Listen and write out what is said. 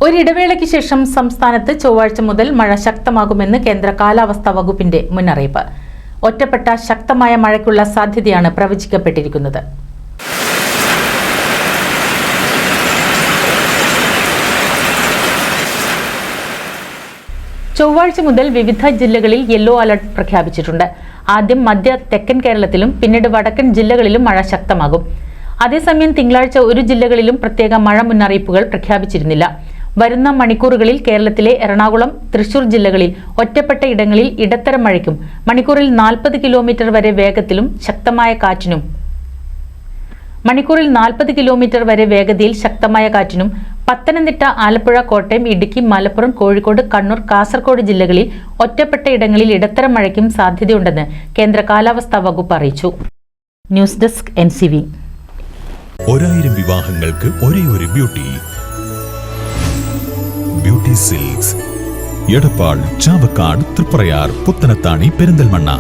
ഒരിടവേളയ്ക്ക് ശേഷം സംസ്ഥാനത്ത് ചൊവ്വാഴ്ച മുതൽ മഴ ശക്തമാകുമെന്ന് കേന്ദ്ര കാലാവസ്ഥാ വകുപ്പിന്റെ മുന്നറിയിപ്പ്. ഒറ്റപ്പെട്ട ശക്തമായ മഴയ്ക്കുള്ള സാധ്യതയാണ് പ്രവചിക്കപ്പെട്ടിരിക്കുന്നത്. ചൊവ്വാഴ്ച മുതൽ വിവിധ ജില്ലകളിൽ യെല്ലോ അലർട്ട് പ്രഖ്യാപിച്ചിട്ടുണ്ട്. ആദ്യം മധ്യ തെക്കൻ കേരളത്തിലും പിന്നീട് വടക്കൻ ജില്ലകളിലും മഴ ശക്തമാകും. അതേസമയം തിങ്കളാഴ്ച ഒരു ജില്ലകളിലും പ്രത്യേക മഴ മുന്നറിയിപ്പുകൾ പ്രഖ്യാപിച്ചിരുന്നില്ല. വരുന്ന മണിക്കൂറുകളിൽ കേരളത്തിലെ എറണാകുളം, തൃശൂർ ജില്ലകളിൽ ഒറ്റപ്പെട്ട ഇടങ്ങളിൽ ഇടത്തരം മഴയ്ക്കും മണിക്കൂറിൽ 40 കിലോമീറ്റർ വരെ വേഗത്തിലും ശക്തമായ കാറ്റിനും വേഗതയിൽ ശക്തമായ കാറ്റിനും പത്തനംതിട്ട, ആലപ്പുഴ, കോട്ടയം, ഇടുക്കി, മലപ്പുറം, കോഴിക്കോട്, കണ്ണൂർ, കാസർഗോഡ് ജില്ലകളിൽ ഒറ്റപ്പെട്ട ഇടങ്ങളിൽ ഇടത്തരം മഴയ്ക്കും സാധ്യതയുണ്ടെന്ന് കേന്ദ്ര കാലാവസ്ഥാ വകുപ്പ് അറിയിച്ചു. News desk NCV. 1000 വിവാഹങ്ങൾക്ക് ഒരേ ഒരു ബ്യൂട്ടി സിൽക്സ്, എടപ്പാൾ, ചാവക്കാട്, തൃപ്രയാർ, പുത്തനത്താണി, പെരിന്തൽമണ്ണ.